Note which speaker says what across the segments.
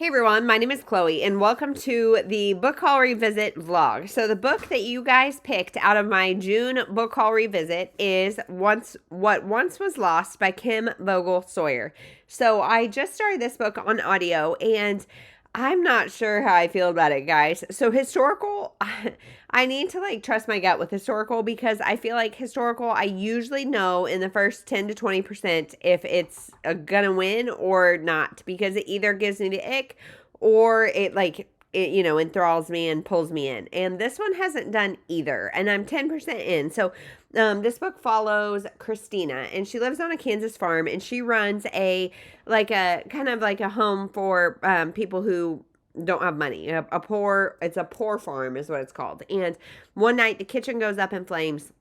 Speaker 1: Hey everyone, my name is Chloe and welcome to the book haul revisit vlog. So the book that you guys picked out of my June book haul revisit is What Once Was Lost by Kim Vogel Sawyer. So I just started this book on audio and I'm not sure how I feel about it, guys. So historical, I need to trust my gut with historical because I feel like historical, I usually know in the first 10 to 20% if it's gonna win or not, because it either gives me the ick or it enthralls me and pulls me in. And this one hasn't done either, and I'm 10% in. So this book follows Christina, and she lives on a Kansas farm, and she runs a kind of like a home for people who don't have money. It's a poor farm is what it's called. And one night the kitchen goes up in flames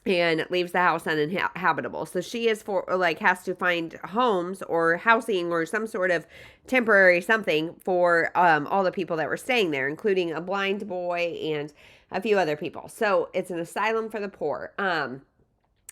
Speaker 1: and leaves the house uninhabitable. So she has to find homes or housing or some sort of temporary something for all the people that were staying there, including a blind boy and a few other people. So it's an asylum for the poor.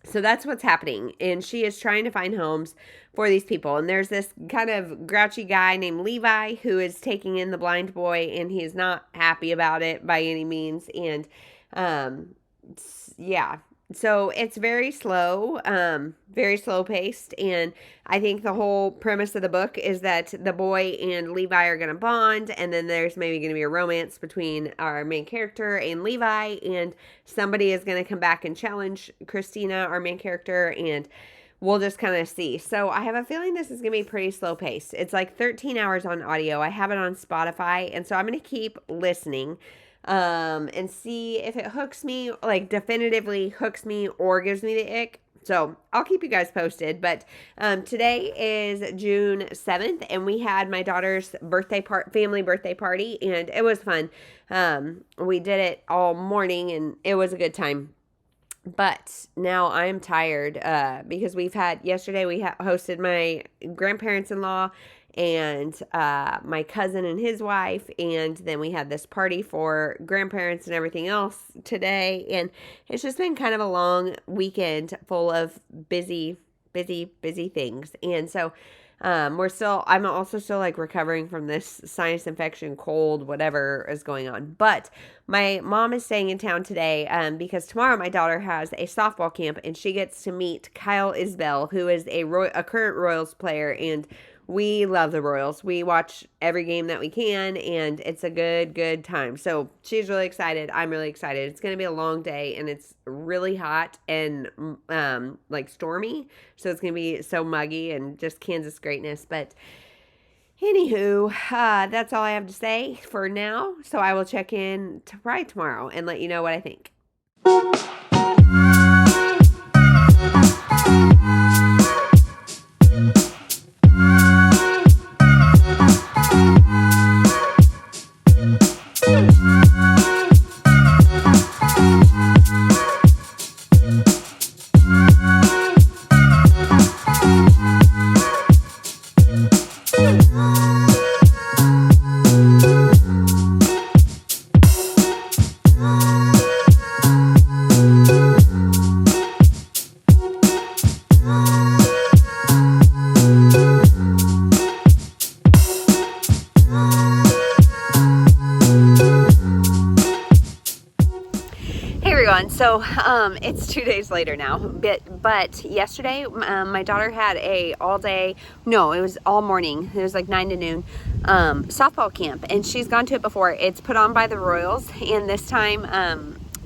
Speaker 1: So that's what's happening. And she is trying to find homes for these people. And there's this kind of grouchy guy named Levi who is taking in the blind boy, and he is not happy about it by any means. And yeah. So it's very slow paced. And I think the whole premise of the book is that the boy and Levi are going to bond. And then there's maybe going to be a romance between our main character and Levi. And somebody is going to come back and challenge Christina, our main character. And we'll just kind of see. So I have a feeling this is going to be pretty slow paced. It's like 13 hours on audio. I have it on Spotify. And so I'm going to keep listening. And see if it hooks me, definitively hooks me or gives me the ick. So I'll keep you guys posted. But today is June 7th, and we had my daughter's family birthday party, and it was fun. We did it all morning, and it was a good time. But now I'm tired because yesterday we hosted my grandparents-in-law and my cousin and his wife, and then we had this party for grandparents and everything else today, and it's just been kind of a long weekend full of busy things. And so I'm also still recovering from this sinus infection, cold, whatever is going on. But my mom is staying in town today because tomorrow my daughter has a softball camp, and she gets to meet Kyle Isbell, who is a current Royals player, and we love the Royals. We watch every game that we can, and it's a good time. So she's really excited. I'm really excited. It's going to be a long day, and it's really hot and stormy. So it's going to be so muggy and just Kansas greatness. But anywho, that's all I have to say for now. So I will check in tomorrow and let you know what I think. So it's 2 days later now, but yesterday my daughter had it was all morning, it was 9 to noon, softball camp, and she's gone to it before. It's put on by the Royals, and this time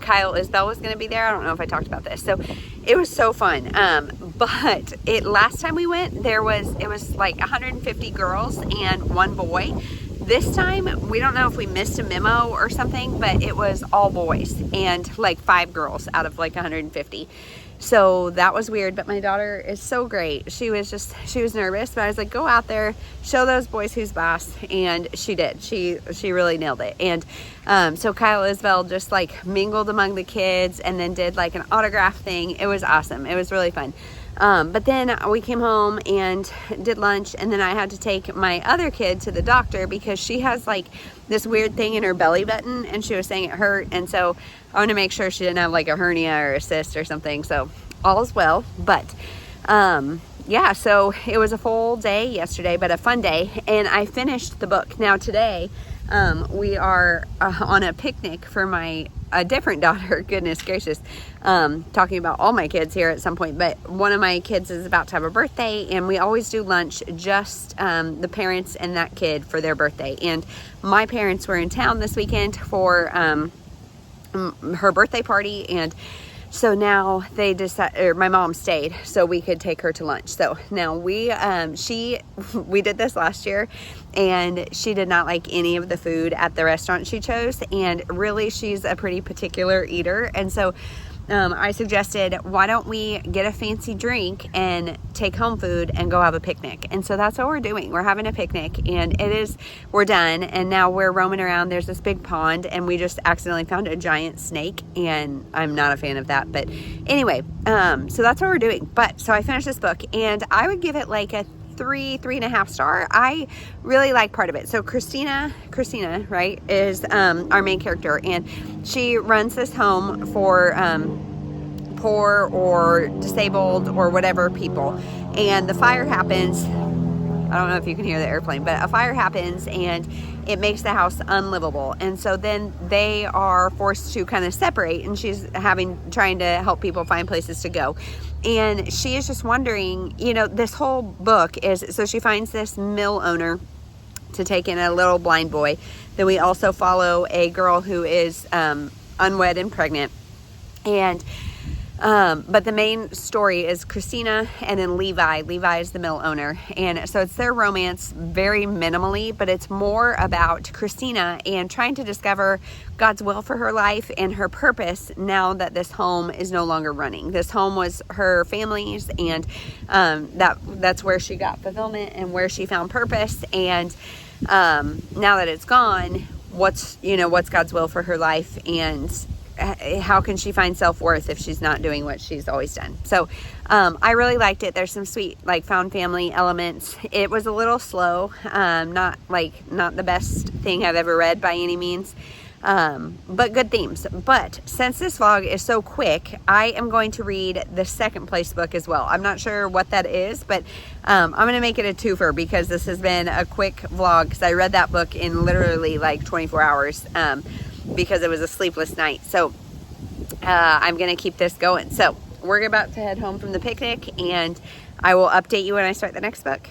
Speaker 1: Kyle Isbell was going to be there. I don't know if I talked about this. So it was so fun, but last time we went, it was 150 girls and one boy. This time, we don't know if we missed a memo or something, but it was all boys and 5 girls out of 150. So that was weird, but my daughter is so great. She was nervous, but I was like, go out there, show those boys who's boss. And she did. She really nailed it. And so Kyle Isbell just mingled among the kids and then did an autograph thing. It was awesome. It was really fun. But then we came home and did lunch, and then I had to take my other kid to the doctor because she has this weird thing in her belly button, and she was saying it hurt, and so I want to make sure she didn't have a hernia or a cyst or something. So all is well, but yeah, so it was a full day yesterday, but a fun day, and I finished the book. Now today, we are on a picnic for a different daughter. Goodness gracious, talking about all my kids here at some point, but one of my kids is about to have a birthday, and we always do lunch, just the parents and that kid for their birthday. And my parents were in town this weekend for her birthday party, and so now they decided, or my mom stayed so we could take her to lunch. So now we did this last year, and she did not like any of the food at the restaurant she chose, and really she's a pretty particular eater. And so I suggested, why don't we get a fancy drink and take home food and go have a picnic? And so that's what we're doing. We're having a picnic, and we're done, and now we're roaming around. There's this big pond, and we just accidentally found a giant snake, and I'm not a fan of that. But anyway, so that's what we're doing. But so I finished this book, and I would give it like a 3.5 star. I really like part of it. So Christina, right, is our main character, and she runs this home for poor or disabled or whatever people, and the fire happens. I don't know if you can hear the airplane, but a fire happens and it makes the house unlivable. And so then they are forced to kind of separate, and she's trying to help people find places to go. And she is just wondering, this whole book is, so she finds this mill owner to take in a little blind boy. Then we also follow a girl who is unwed and pregnant. And but the main story is Christina and then Levi. Levi is the mill owner. And so it's their romance very minimally, but it's more about Christina and trying to discover God's will for her life and her purpose now that this home is no longer running. This home was her family's, and that's where she got fulfillment and where she found purpose. And now that it's gone, what's God's will for her life, and how can she find self-worth if she's not doing what she's always done? So I really liked it. There's some sweet found family elements. It was a little slow, not the best thing I've ever read by any means, but good themes. But since this vlog is so quick, I am going to read the second place book as well. I'm not sure what that is, but I'm going to make it a twofer because this has been a quick vlog, because I read that book in literally 24 hours. Because it was a sleepless night. So I'm gonna keep this going. So we're about to head home from the picnic, and I will update you when I start the next book.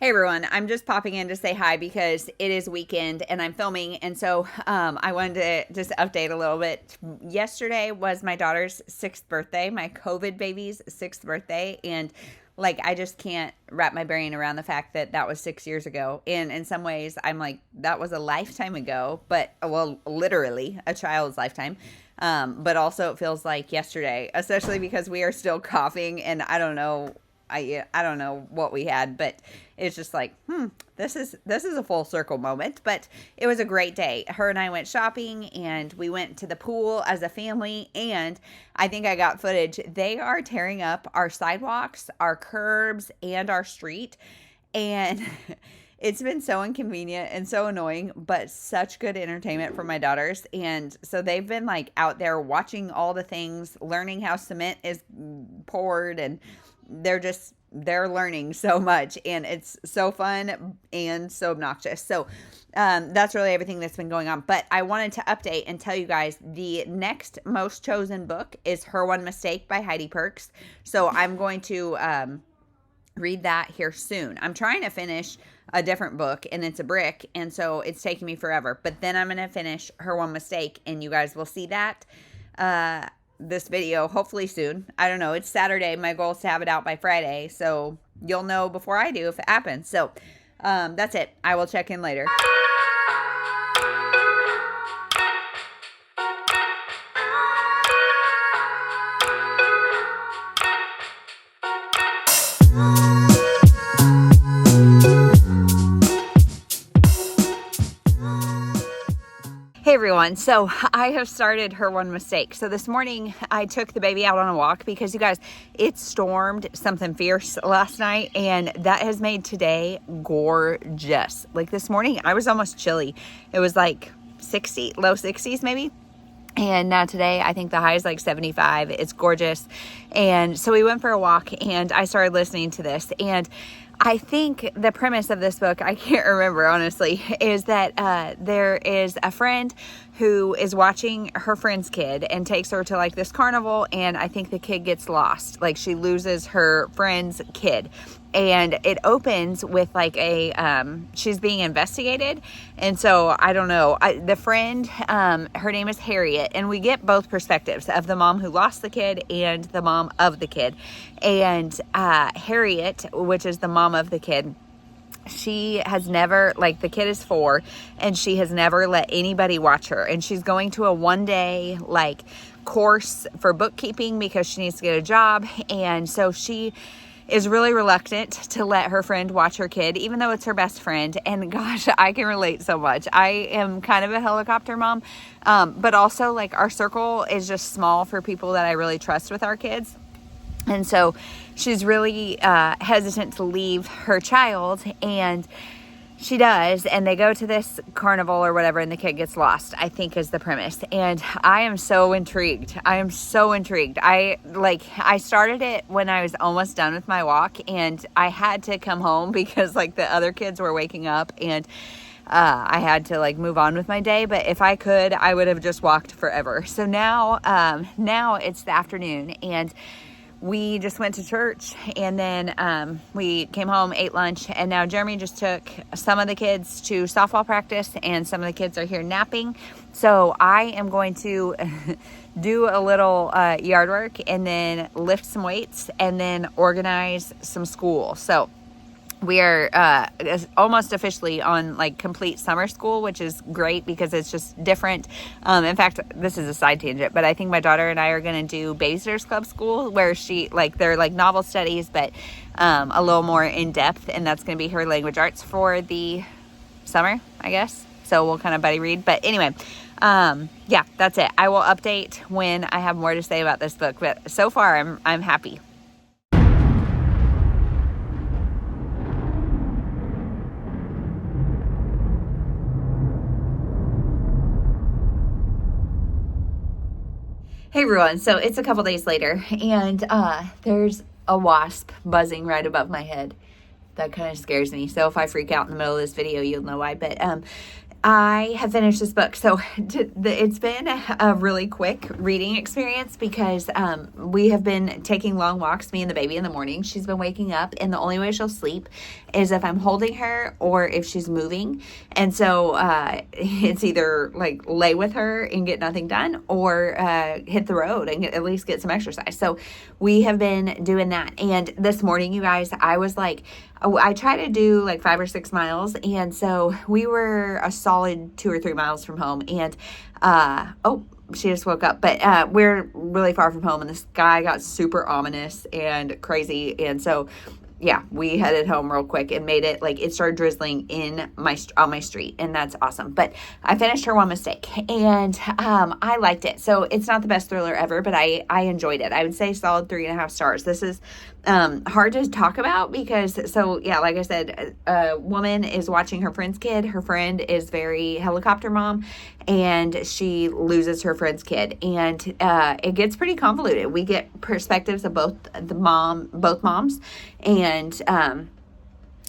Speaker 1: Hey everyone, I'm just popping in to say hi because it is weekend and I'm filming, and so I wanted to just update a little bit. Yesterday was my daughter's 6th birthday, my COVID baby's 6th birthday, and I just can't wrap my brain around the fact that that was 6 years ago. And in some ways, I'm like, that was a lifetime ago, but literally a child's lifetime. But also it feels like yesterday, especially because we are still coughing, and I don't know what we had, but it's just this is a full circle moment. But it was a great day. Her and I went shopping, and we went to the pool as a family, and I think I got footage. They are tearing up our sidewalks, our curbs, and our street, and it's been so inconvenient and so annoying, but such good entertainment for my daughters. And so they've been out there watching all the things, learning how cement is poured, and they're learning so much, and it's so fun and so obnoxious. So that's really everything that's been going on. But I wanted to update and tell you guys the next most chosen book is Her One Mistake by Heidi Perks. So I'm going to read that here soon. I'm trying to finish a different book, and it's a brick, and so it's taking me forever. But then I'm going to finish Her One Mistake, and you guys will see that this video hopefully soon. I don't know. It's Saturday. My goal is to have it out by Friday, so you'll know before I do if it happens. So that's it. I will check in later.
Speaker 2: everyone. So I have started Her One Mistake. So this morning I took the baby out on a walk because you guys, it stormed something fierce last night and that has made today gorgeous. Like this morning I was almost chilly. It was like 60, low 60s maybe. And now today, I think the high is like 75. It's gorgeous. And so we went for a walk and I started listening to this. And I think the premise of this book, I can't remember honestly, is that there is a friend who is watching her friend's kid and takes her to like this carnival, and I think the kid gets lost. Like she loses her friend's kid. And it opens with like she's being investigated. And so I don't know, the friend, her name is Harriet, and we get both perspectives of the mom who lost the kid and the mom of the kid. And Harriet, which is the mom of the kid, she has never, like the kid is 4 and she has never let anybody watch her. And she's going to a 1-day like course for bookkeeping because she needs to get a job. And so she is really reluctant to let her friend watch her kid, even though it's her best friend. And gosh, I can relate so much. I am kind of a helicopter mom, but also like our circle is just small for people that I really trust with our kids. And so she's really hesitant to leave her child, and she does, and they go to this carnival or whatever, and the kid gets lost, I think is the premise. And I am so intrigued. I started it when I was almost done with my walk, and I had to come home because like the other kids were waking up, and I had to like move on with my day. But if I could, I would have just walked forever. So now it's the afternoon, and we just went to church, and then we came home, ate lunch, and now Jeremy just took some of the kids to softball practice, and some of the kids are here napping. So I am going to do a little yard work, and then lift some weights, and then organize some school. So we are almost officially on like complete summer school, which is great because it's just different. In fact, this is a side tangent, but I think my daughter and I are going to do Babysitters Club school, where they're like novel studies, but a little more in depth. And that's going to be her language arts for the summer, I guess. So we'll kind of buddy read. But anyway, yeah, that's it. I will update when I have more to say about this book. But so far, I'm happy. Hey everyone, so it's a couple days later, and there's a wasp buzzing right above my head. That kind of scares me, so if I freak out in the middle of this video, you'll know why. But I have finished this book, so it's been a really quick reading experience because we have been taking long walks, me and the baby, in the morning. She's been waking up, and the only way she'll sleep is if I'm holding her or if she's moving. And so it's either like lay with her and get nothing done, or hit the road and at least get some exercise. So we have been doing that. And this morning, you guys, I try to do like 5 or 6 miles, and so we were a solid 2 or 3 miles from home, and she just woke up, but we're really far from home, and the sky got super ominous and crazy, and so yeah, we headed home real quick and made it, like, it started drizzling on my street, and that's awesome. But I finished Her One Mistake, and I liked it. So it's not the best thriller ever, but I enjoyed it. I would say solid 3.5 stars. This is hard to talk about because, so yeah, like I said, a woman is watching her friend's kid. Her friend is very helicopter mom, and she loses her friend's kid, and it gets pretty convoluted. We get perspectives of both moms, and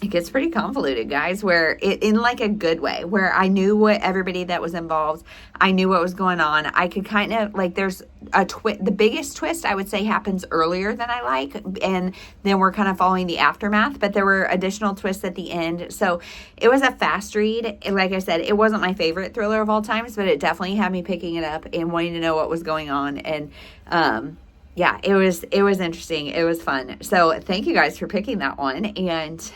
Speaker 2: it gets pretty convoluted, guys, where in like a good way, where I knew what everybody that was involved, I knew what was going on. I could kind of, like, there's a the biggest twist, I would say, happens earlier than I like, and then we're kind of following the aftermath, but there were additional twists at the end. So it was a fast read. Like I said, it wasn't my favorite thriller of all times, but it definitely had me picking it up and wanting to know what was going on. And yeah, it was interesting. It was fun. So thank you guys for picking that one. And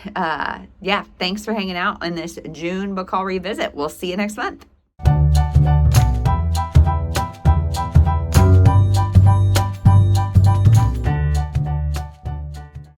Speaker 2: yeah, thanks for hanging out on this June book haul revisit. We'll see you next month.